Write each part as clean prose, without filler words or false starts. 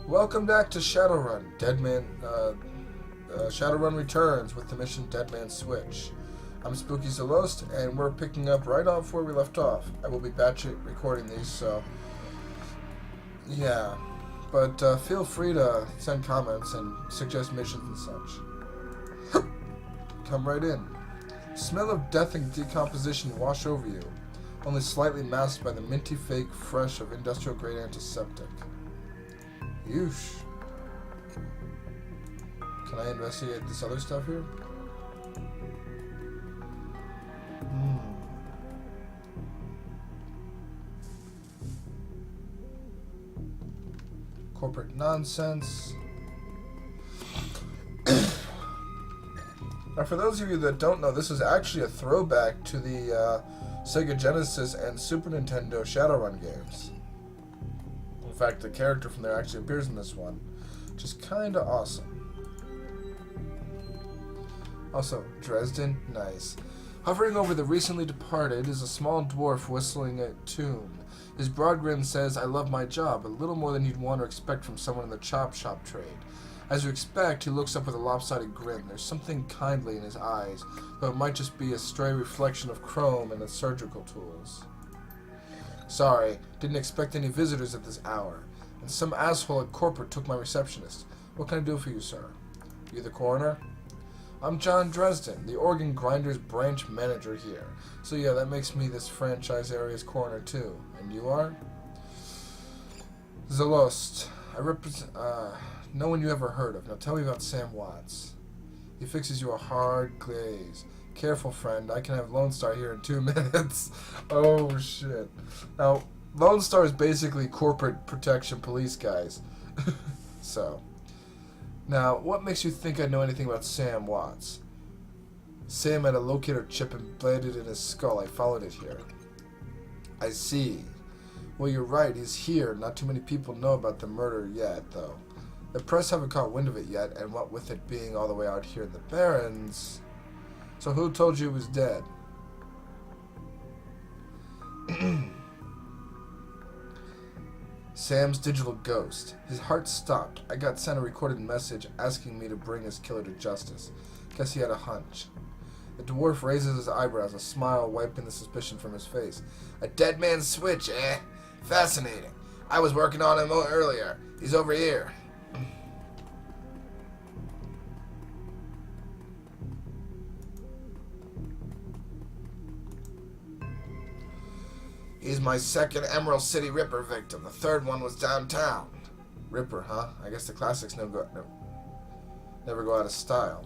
Welcome back to Shadowrun. Shadowrun returns with the mission Deadman Switch. I'm Spooky Zelost, and we're picking up right off where we left off. I will be batch recording these, so yeah. But feel free to send comments and suggest missions and such. Come right in. Smell of death and decomposition wash over you, only slightly masked by the minty fake fresh of industrial grade antiseptic. Yeesh. Can I investigate this other stuff here? Corporate nonsense. Now, for those of you that don't know, this is actually a throwback to the Sega Genesis and Super Nintendo Shadowrun games. In fact, the character from there actually appears in this one, which is kind of awesome. Also, Dresden, nice. Hovering over the recently departed is a small dwarf whistling a tune. His broad grin says, "I love my job," a little more than you'd want or expect from someone in the chop shop trade. As you expect, he looks up with a lopsided grin. There's something kindly in his eyes, though it might just be a stray reflection of chrome and its surgical tools. "Sorry, didn't expect any visitors at this hour, and some asshole at corporate took my receptionist. What can I do for you, sir?" "You the coroner?" "I'm John Dresden, the organ grinders branch manager here. So yeah, that makes me this franchise area's coroner too. And you are?" "Zelost. I represent, no one you ever heard of. Now tell me about Sam Watts." "He fixes you a hard glaze. Careful, friend. I can have Lone Star here in 2 minutes. Oh, shit. Now, Lone Star is basically corporate protection police guys. So. Now, what makes you think I know anything about Sam Watts?" "Sam had a locator chip embedded in his skull. I followed it here." "I see. Well, you're right. He's here. Not too many people know about the murder yet, though. The press haven't caught wind of it yet, and what with it being all the way out here in the Barrens..." "So who told you he was dead?" "Sam's digital ghost. His heart stopped. I got sent a recorded message asking me to bring his killer to justice. Guess he had a hunch." The dwarf raises his eyebrows, a smile wiping the suspicion from his face. "A dead man's switch, eh? Fascinating. I was working on him earlier. He's over here." "He's my second Emerald City Ripper victim. The third one was downtown." "Ripper, huh? I guess the classics never go out of style."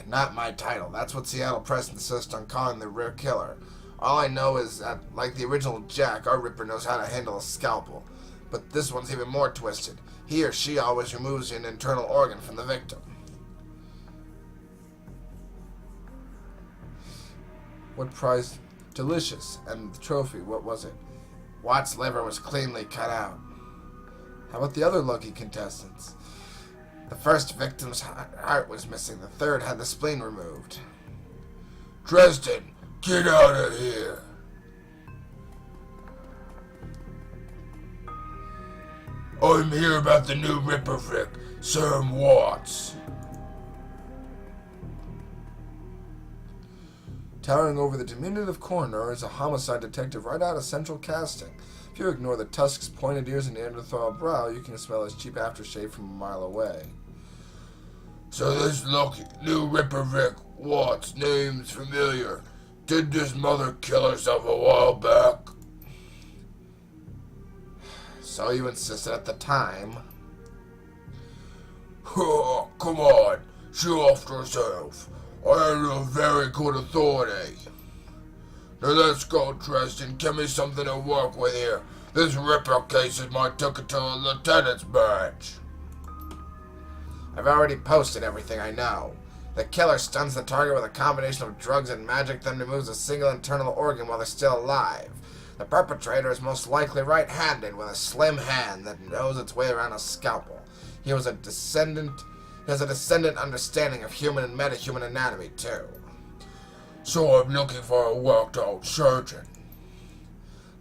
"Not my title. That's what Seattle Press insists on calling the real killer. All I know is that, like the original Jack, our Ripper knows how to handle a scalpel. But this one's even more twisted. He or she always removes an internal organ from the victim." "What prize?" "Delicious. And the trophy, what was it?" "Watt's liver was cleanly cut out." "How about the other lucky contestants?" "The first victim's heart was missing. The third had the spleen removed." "Dresden, get out of here." "I'm here about the new Ripper Vic, Sam Watts." Towering over the diminutive coroner is a homicide detective right out of central casting. If you ignore the tusks, pointed ears, and Neanderthal brow, you can smell his cheap aftershave from a mile away. "So this lucky new Ripper Vic Watts name's familiar. Did this mother kill herself a while back?" "So you insisted at the time." "Oh, come on. She offed herself. I had a very good authority. Now let's go, Dresden. Give me something to work with here. This Ripper case is my ticket to a lieutenant's badge." "I've already posted everything I know. The killer stuns the target with a combination of drugs and magic, then removes a single internal organ while they're still alive. The perpetrator is most likely right-handed with a slim hand that knows its way around a scalpel. He has a descendant understanding of human and metahuman anatomy, too." "So I'm looking for a worked-out surgeon."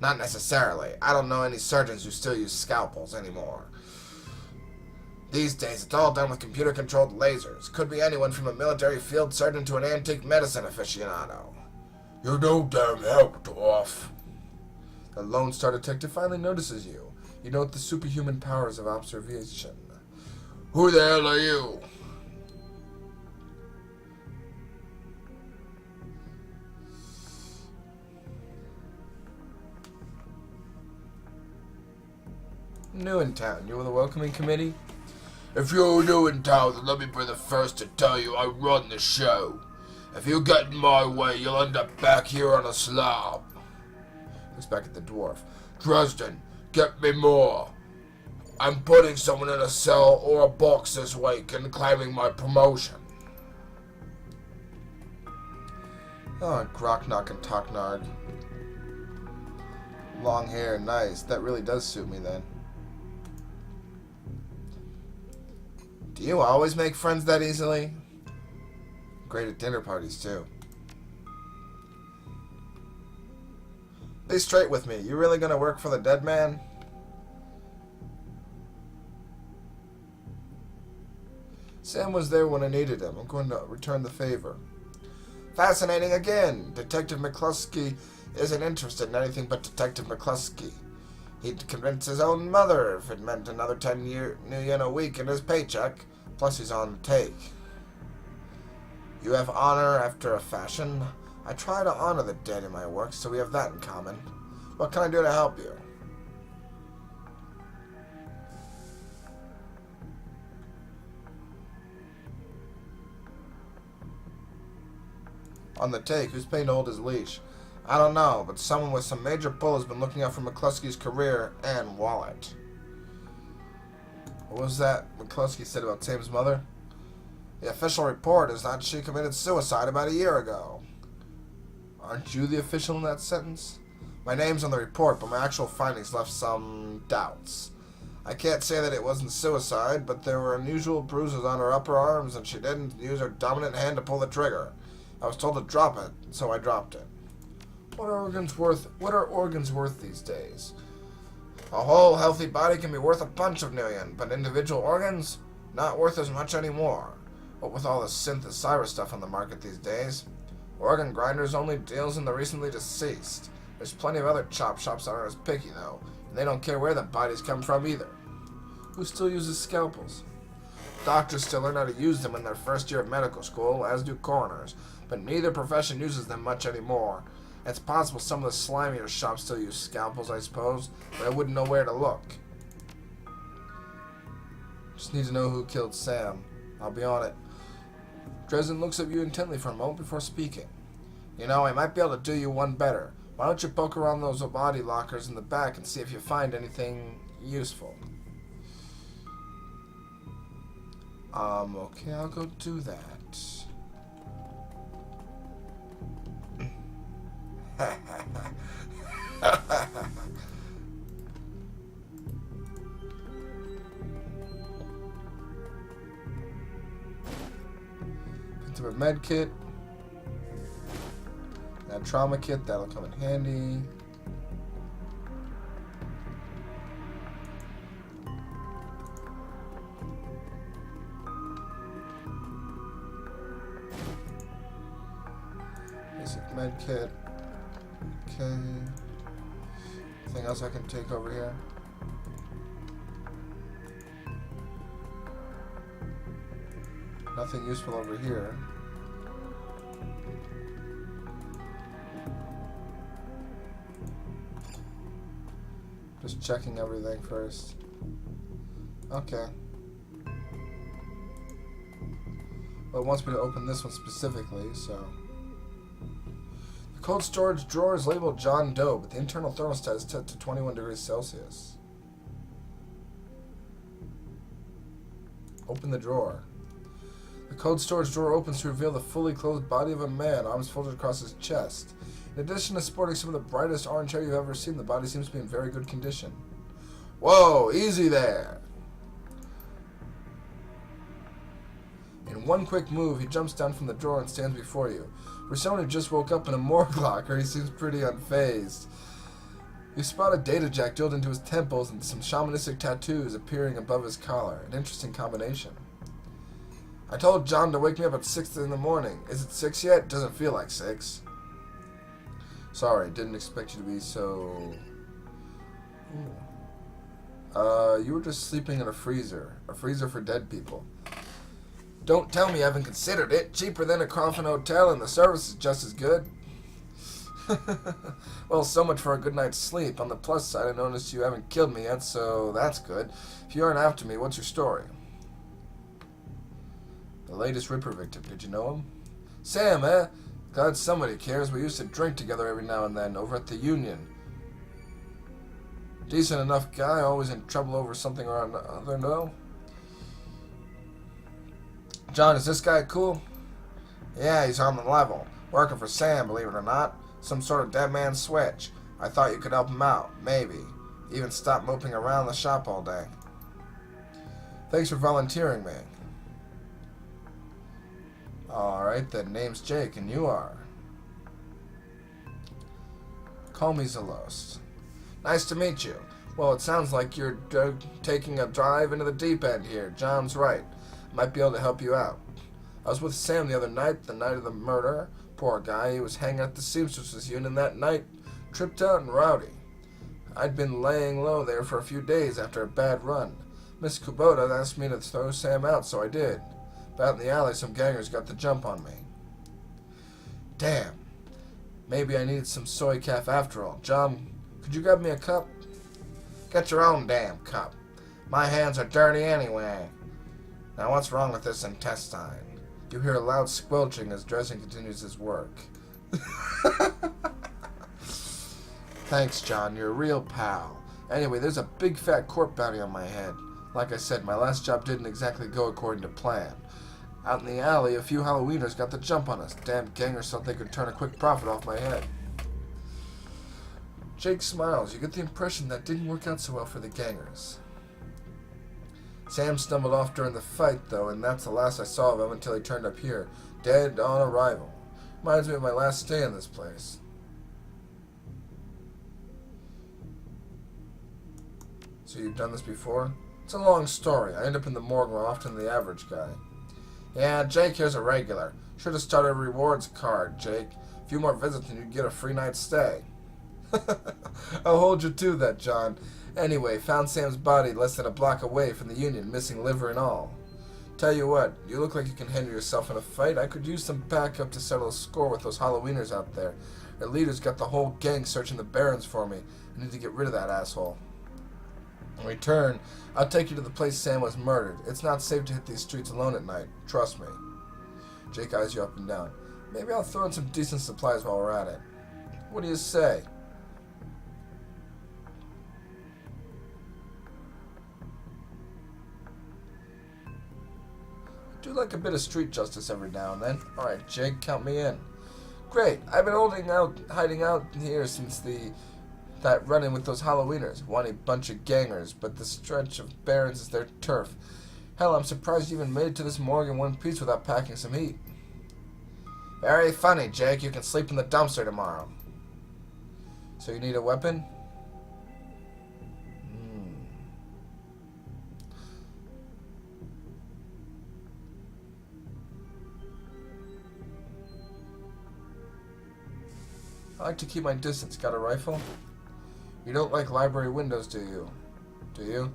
Not necessarily. I don't know any surgeons who still use scalpels anymore. These days, it's all done with computer-controlled lasers. Could be anyone from a military field surgeon to an antique medicine aficionado. You're no damn help, dwarf. The Lone Star detective finally notices you. You note the superhuman powers of observation. Who the hell are you? New in town. You were the welcoming committee? If you're new in town, then let me be the first to tell you I run the show. If you get in my way, you'll end up back here on a slab. Looks back at the dwarf. Dresden, get me more. I'm putting someone in a cell or a box this week and claiming my promotion. Oh, Grocknock and Tocknarg. Long hair, nice. That really does suit me then. Do you always make friends that easily? Great at dinner parties, too. Be straight with me. You really gonna work for the dead man? Sam was there when I needed him. I'm going to return the favor. Fascinating again. Detective McCluskey isn't interested in anything but Detective McCluskey. He'd convince his own mother if it meant another 10 New Yen a week in his paycheck. Plus he's on the take. You have honor after a fashion. I try to honor the dead in my work, so we have that in common. What can I do to help you? On the take, who's paying to hold his leash? I don't know, but someone with some major pull has been looking out for McCluskey's career and wallet. What was that McCluskey said about Sam's mother? The official report is that she committed suicide about a year ago. Aren't you the official in that sentence? My name's on the report, but my actual findings left some doubts. I can't say that it wasn't suicide, but there were unusual bruises on her upper arms, and she didn't use her dominant hand to pull the trigger. I was told to drop it, so I dropped it. What are organs worth these days? A whole healthy body can be worth a bunch of million, but individual organs? Not worth as much anymore. What with all the synth stuff on the market these days? Organ Grinders only deals in the recently deceased. There's plenty of other chop shops that aren't as picky, though, and they don't care where the bodies come from either. Who still uses scalpels? Doctors still learn how to use them in their first year of medical school, as do coroners, but neither profession uses them much anymore. It's possible some of the slimier shops still use scalpels, I suppose, but I wouldn't know where to look. Just need to know who killed Sam. I'll be on it. Dresden looks at you intently for a moment before speaking. You know, I might be able to do you one better. Why don't you poke around those body lockers in the back and see if you find anything useful? Okay, I'll go do that. Picked up a med kit. That trauma kit, that'll come in handy. Basic med kit. Okay. Anything else I can take over here? Nothing useful over here. Just checking everything first. Okay. Well, it wants me to open this one specifically, so... The cold storage drawer is labeled John Doe, but the internal thermostat is set to 21 degrees Celsius. Open the drawer. The cold storage drawer opens to reveal the fully clothed body of a man, arms folded across his chest. In addition to sporting some of the brightest orange hair you've ever seen, the body seems to be in very good condition. Whoa, easy there! In one quick move, he jumps down from the drawer and stands before you. For someone who just woke up in a morgue locker, he seems pretty unfazed. You spot a data jack drilled into his temples and some shamanistic tattoos appearing above his collar. An interesting combination. I told John to wake me up at 6 in the morning. Is it 6 yet? Doesn't feel like 6. Sorry, didn't expect you to be so... you were just sleeping in a freezer. A freezer for dead people. Don't tell me you haven't considered it. Cheaper than a coffin hotel and the service is just as good. Well, so much for a good night's sleep. On the plus side, I noticed you haven't killed me yet, so that's good. If you aren't after me, what's your story? The latest Ripper victim. Did you know him? Sam, eh? Glad somebody cares. We used to drink together every now and then over at the Union. Decent enough guy, always in trouble over something or another, no? John, is this guy cool? Yeah, he's on the level. Working for Sam, believe it or not. Some sort of dead man switch. I thought you could help him out. Maybe. Even stop moping around the shop all day. Thanks for volunteering me. Alright, then. Name's Jake, and you are? Call me Zelos. Nice to meet you. Well, it sounds like you're taking a drive into the deep end here. John's right. Might be able to help you out. I was with Sam the other night, the night of the murder. Poor guy, he was hanging at the Seamstresses Union that night, tripped out and rowdy. I'd been laying low there for a few days after a bad run. Miss Kubota asked me to throw Sam out, so I did. But out in the alley, some gangers got the jump on me. Damn. Maybe I needed some soy calf after all. John, could you grab me a cup? Get your own damn cup. My hands are dirty anyway. Now what's wrong with this intestine? You hear a loud squelching as Dresden continues his work. Thanks, John. You're a real pal. Anyway, there's a big fat court bounty on my head. Like I said, my last job didn't exactly go according to plan. Out in the alley, a few Halloweeners got the jump on us. Damn gangers thought they could turn a quick profit off my head. Jake smiles. You get the impression that didn't work out so well for the gangers. Sam stumbled off during the fight, though, and that's the last I saw of him until he turned up here, dead on arrival. Reminds me of my last stay in this place. So you've done this before? It's a long story. I end up in the morgue more often than the average guy. Yeah, Jake here's a regular. Should have started a rewards card, Jake. A few more visits and you'd get a free night's stay. I'll hold you to that, John. Anyway, found Sam's body less than a block away from the Union, missing liver and all. Tell you what, you look like you can handle yourself in a fight. I could use some backup to settle a score with those Halloweeners out there. Their leader's got the whole gang searching the barrens for me. I need to get rid of that asshole. In return, I'll take you to the place Sam was murdered. It's not safe to hit these streets alone at night. Trust me. Jake eyes you up and down. Maybe I'll throw in some decent supplies while we're at it. What do you say? I do like a bit of street justice every now and then. Alright, Jake, count me in. Great. I've been hiding out here since that run-in with those Halloweeners. One bunch of gangers, but the stretch of barrens is their turf. Hell, I'm surprised you even made it to this morgue in one piece without packing some heat. Very funny, Jake. You can sleep in the dumpster tomorrow. So you need a weapon? I like to keep my distance. Got a rifle? You don't like library windows, do you? Do you?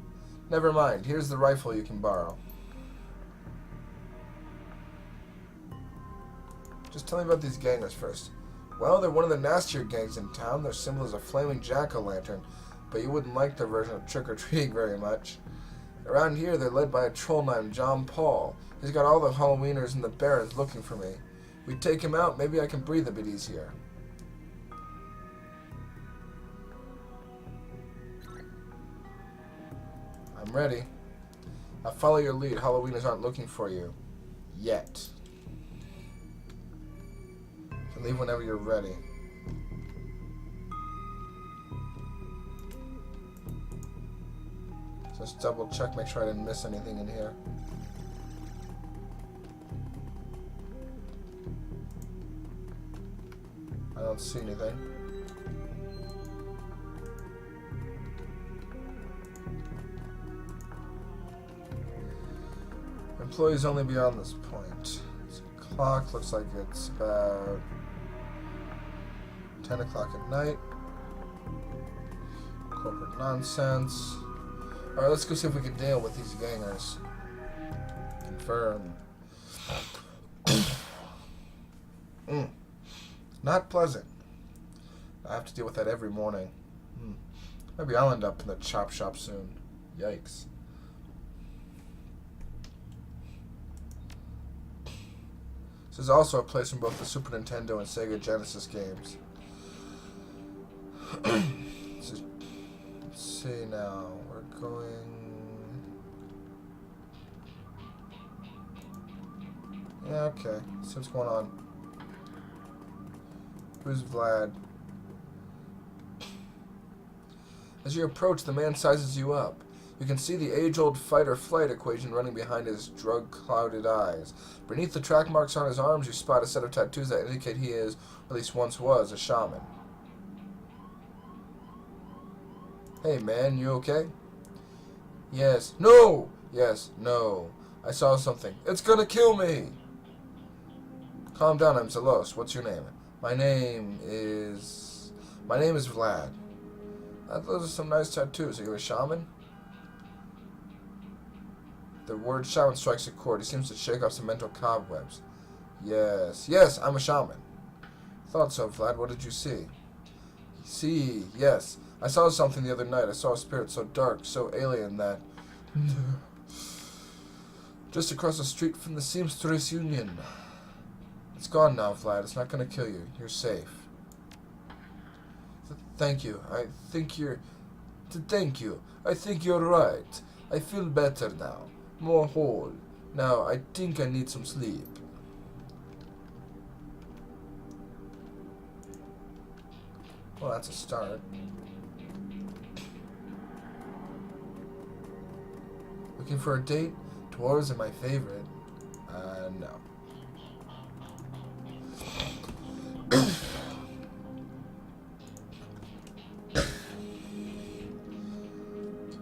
Never mind. Here's the rifle you can borrow. Just tell me about these gangers first. Well, they're one of the nastier gangs in town. Their symbol is a flaming jack-o'-lantern, but you wouldn't like their version of trick-or-treating very much. Around here, they're led by a troll named John Paul. He's got all the Halloweeners in the barrens looking for me. We take him out, maybe I can breathe a bit easier. I'm ready. I'll follow your lead. Halloweeners aren't looking for you. Yet. You can leave whenever you're ready. Just double check, make sure I didn't miss anything in here. I don't see anything. Employees only beyond this point. Clock looks like it's about 10 o'clock at night. Corporate nonsense. Alright, let's go see if we can deal with these gangers. Confirm. Not pleasant. I have to deal with that every morning. Maybe I'll end up in the chop shop soon. Yikes. This is also a place from both the Super Nintendo and Sega Genesis games. Let's see now. We're going... Yeah, okay. See what's going on. Who's Vlad? As you approach, the man sizes you up. You can see the age-old fight-or-flight equation running behind his drug-clouded eyes. Beneath the track marks on his arms, you spot a set of tattoos that indicate he is, or at least once was, a shaman. Hey, man, you okay? Yes. No! Yes. No. I saw something. It's gonna kill me! Calm down, I'm Zelos. What's your name? My name is Vlad. Those are some nice tattoos. Are you a shaman? The word shaman strikes a chord. He seems to shake off some mental cobwebs. Yes. Yes, I'm a shaman. Thought so, Vlad. What did you see? See, yes. I saw something the other night. I saw a spirit so dark, so alien that... Just across the street from the Seamstress Union. It's gone now, Vlad. It's not going to kill you. You're safe. Thank you. I think you're right. I feel better now. More whole. Now, I think I need some sleep. Well, that's a start. Looking for a date? Dwarves are my favorite. No.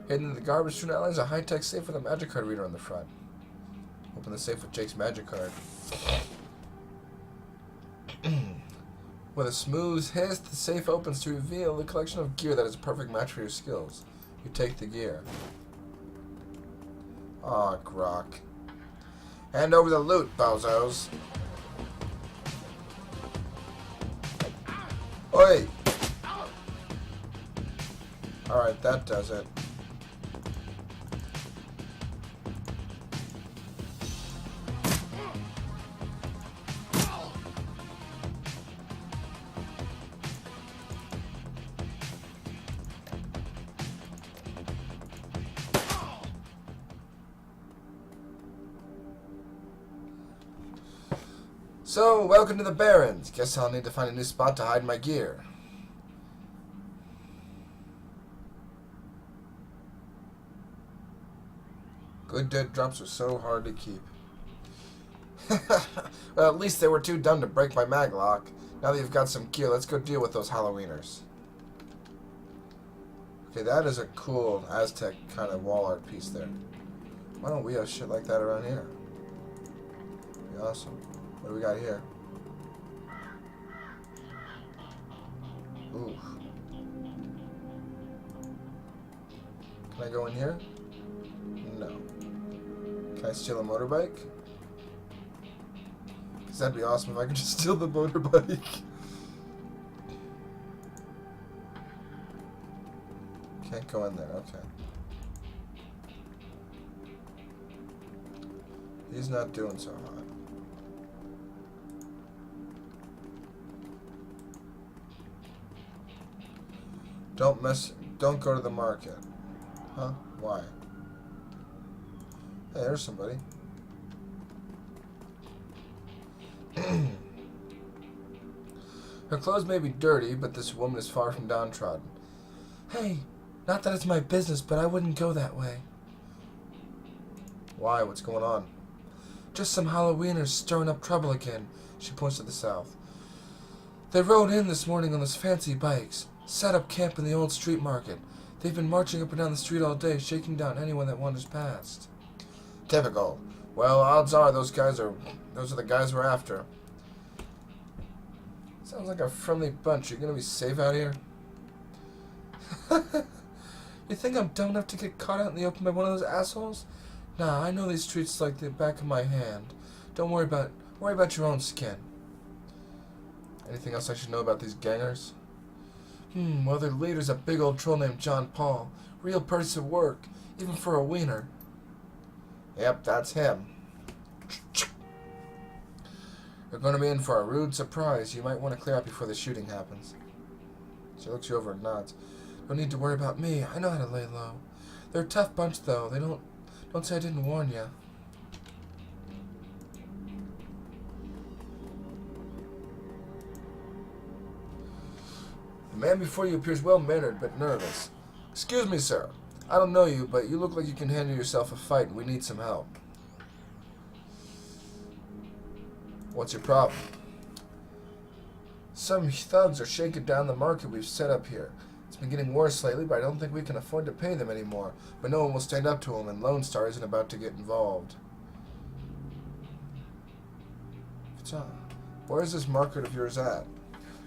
Hidden in the garbage chute alley is a high-tech safe with a magic card reader on the front. Open the safe with Jake's magic card. With a smooth hiss, the safe opens to reveal a collection of gear that is a perfect match for your skills. You take the gear. Aw, Grok. Hand over the loot, bozos. Oi! Alright, that does it. So, welcome to the Barrens. Guess I'll need to find a new spot to hide my gear. Good dead drops are so hard to keep. Well, at least they were too dumb to break my maglock. Now that you've got some gear, let's go deal with those Halloweeners. Okay, that is a cool Aztec kind of wall art piece there. Why don't we have shit like that around here? Be awesome. What do we got here? Ooh. Can I go in here? No. Can I steal a motorbike? Because that'd be awesome if I could just steal the motorbike. Can't go in there, okay. He's not doing so hot. Don't go to the market. Huh? Why? Hey, there's somebody. Her clothes may be dirty, but this woman is far from downtrodden. Hey, not that it's my business, but I wouldn't go that way. Why? What's going on? Just some Halloweeners stirring up trouble again. She points to the south. They rode in this morning on those fancy bikes. Set up camp in the old street market. They've been marching up and down the street all day, shaking down anyone that wanders past. Typical. Well, odds are those are the guys we're after. Sounds like a friendly bunch. You're gonna be safe out here? You think I'm dumb enough to get caught out in the open by one of those assholes? Nah, I know these streets like the back of my hand. Don't worry about your own skin. Anything else I should know about these gangers? Well, their leader's a big old troll named John Paul. Real person at work, even for a wiener. Yep, that's him. You're going to be in for a rude surprise. You might want to clear out before the shooting happens. She looks you over and nods. Don't need to worry about me. I know how to lay low. They're a tough bunch, though. They don't say I didn't warn you. The man before you appears well-mannered but nervous. Excuse me, sir. I don't know you, but you look like you can handle yourself a fight, and we need some help. What's your problem? Some thugs are shaking down the market we've set up here. It's been getting worse lately, but I don't think we can afford to pay them anymore. But no one will stand up to them, and Lone Star isn't about to get involved. Where's this market of yours at?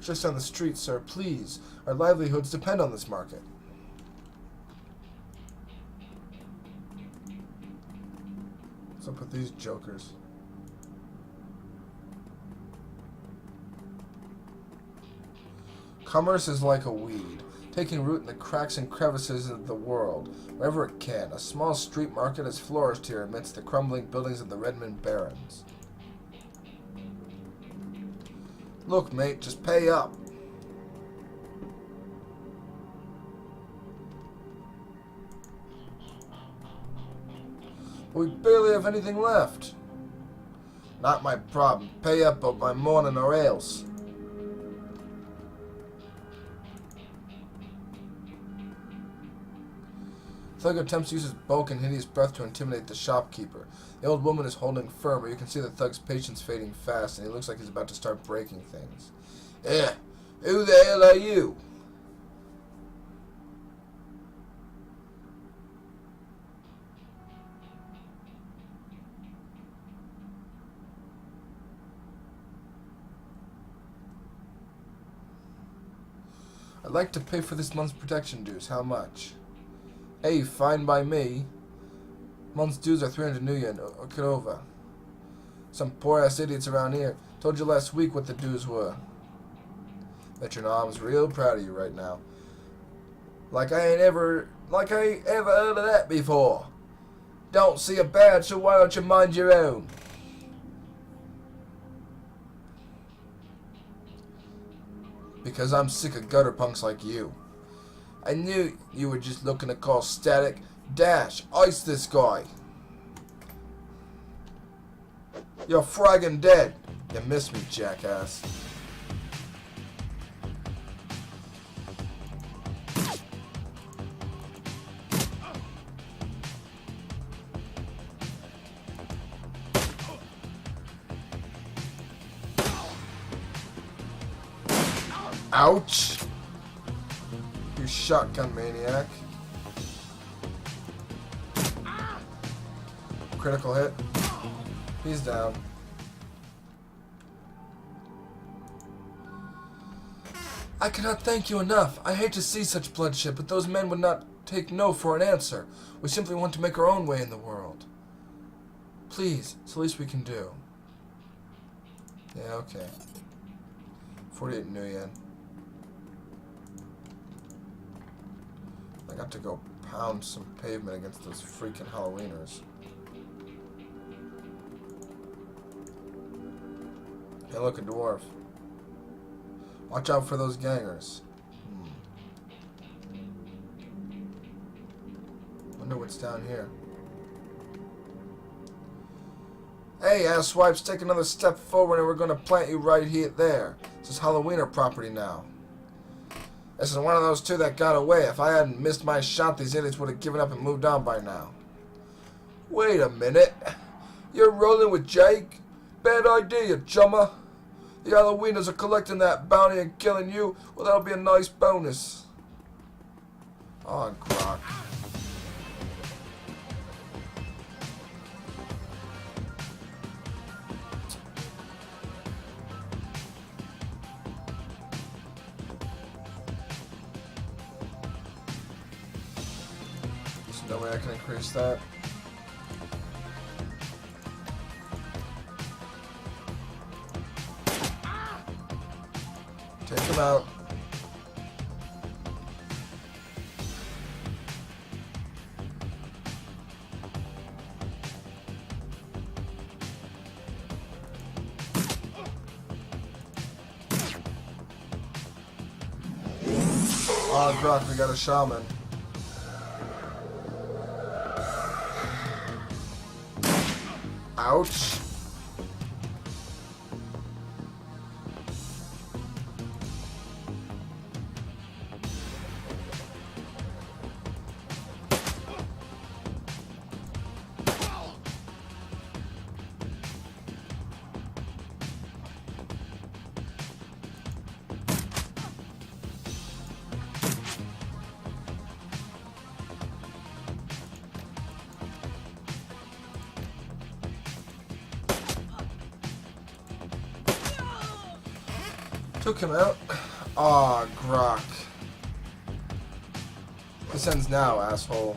Just down the street, sir. Please. Our livelihoods depend on this market. What's up with these jokers? Commerce is like a weed, taking root in the cracks and crevices of the world, wherever it can. A small street market has flourished here amidst the crumbling buildings of the Redmond Barrens. Look, mate, just pay up. We barely have anything left. Not my problem. Pay up by morning or else. Thug attempts to use his bulk and hideous breath to intimidate the shopkeeper. The old woman is holding firm, but you can see the thug's patience fading fast, and he looks like he's about to start breaking things. Who the hell are you? I'd like to pay for this month's protection dues. How much? Hey, fine by me. Month's dues are 300 new yen. Get over. Some poor-ass idiots around here. Told you last week what the dues were. Bet your mom's real proud of you right now. Like I ain't ever heard of that before. Don't see a badge, so why don't you mind your own? Because I'm sick of gutter punks like you. I knew you were just looking to cause static. Dash, ice this guy. You're fragging dead. You missed me, jackass. Ouch! You shotgun maniac. Critical hit. He's down. I cannot thank you enough. I hate to see such bloodshed, but those men would not take no for an answer. We simply want to make our own way in the world. Please, it's the least we can do. Yeah, okay. 48 new yen. I got to go pound some pavement against those freaking Halloweeners. Hey, look, a dwarf. Watch out for those gangers. Wonder what's down here. Hey, asswipes, take another step forward and we're going to plant you right here there. This is Halloweener property now. This is one of those two that got away. If I hadn't missed my shot, these idiots would have given up and moved on by now. Wait a minute. You're rolling with Jake? Bad idea, chummer. The Halloweeners are collecting that bounty and killing you. Well, that'll be a nice bonus. On, Croc. No way I can increase that. Take him out. Oh, Brock, we got a shaman. Ouch. Took him out. Aw, Grok. This ends now, asshole.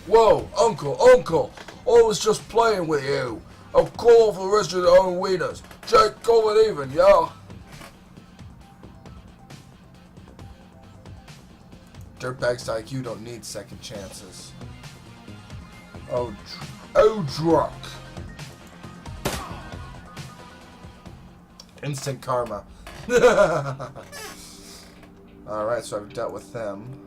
Whoa, Uncle, I was just playing with you. I'll call for the rest of the own wieners. Jake, call it even, yeah? Dirtbags like you don't need second chances. Oh, Druck. Instant karma. Alright, so I've dealt with them.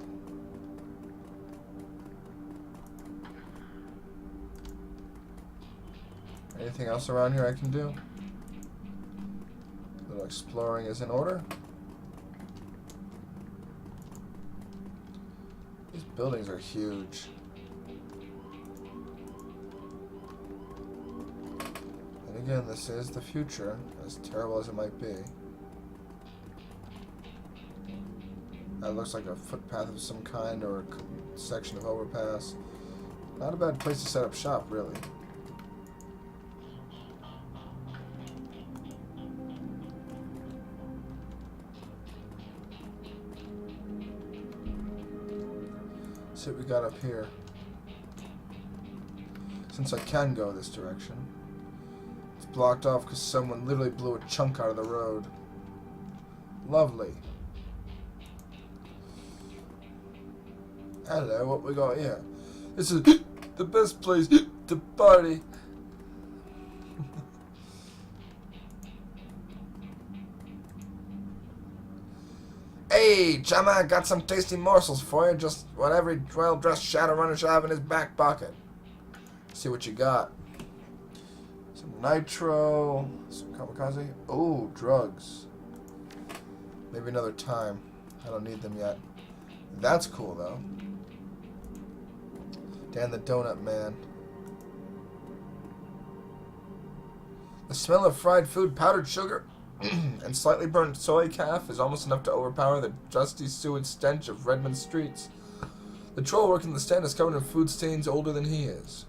Anything else around here I can do? A little exploring is in order. These buildings are huge. And again, this is the future, as terrible as it might be. That looks like a footpath of some kind or a section of overpass. Not a bad place to set up shop, really. See what we got up here. Since I can go this direction. It's blocked off because someone literally blew a chunk out of the road. Lovely. Hello, what we got here? This is the best place to party. Hey, Chama, got some tasty morsels for you. Just what every well-dressed Shadowrunner should have in his back pocket. See what you got. Some nitro, some kamikaze. Oh, drugs. Maybe another time. I don't need them yet. That's cool, though. Dan the Donut Man. The smell of fried food, powdered sugar, and slightly burnt soy calf is almost enough to overpower the dusty sewage stench of Redmond streets. The troll working the stand is covered in food stains older than he is.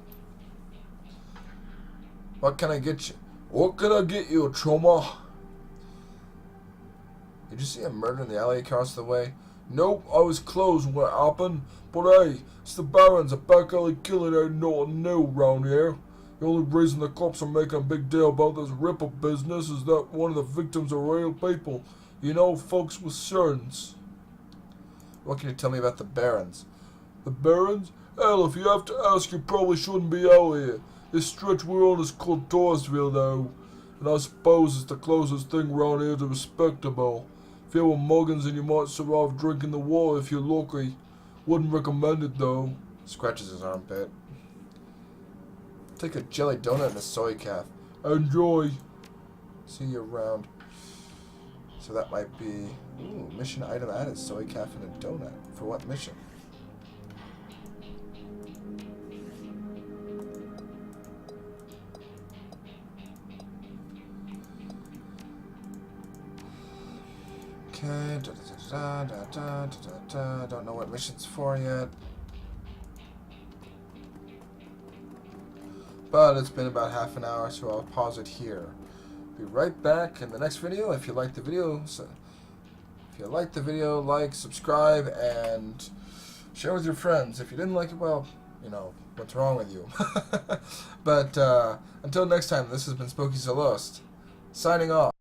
What can I get you? What can I get you, Choma? Did you see a murder in the alley across the way? Nope, I was closed when it happened. But hey, it's the Barons, a back alley killing ain't nothing new round here. The only reason the cops are making a big deal about this ripper business is that one of the victims are real people. You know, folks with cerns. What can you tell me about the Barons? The Barons? Hell, if you have to ask, you probably shouldn't be out here. This stretch we're on is called Dorsville, though. And I suppose it's the closest thing round here to respectable. If you were muggins, and you might survive drinking the water if you're lucky. Wouldn't recommend it, though. Scratches his armpit. Take a jelly donut and a soy calf. Enjoy. See you around. So that might be... Ooh, mission item added. Soy calf and a donut. For what mission? Okay. Don't know what mission's for yet. But it's been about half an hour, so I'll pause it here. Be right back in the next video. If you like the video, like, subscribe, and share with your friends. If you didn't like it, well, you know, what's wrong with you? But until next time, this has been Spooky Zalost, signing off.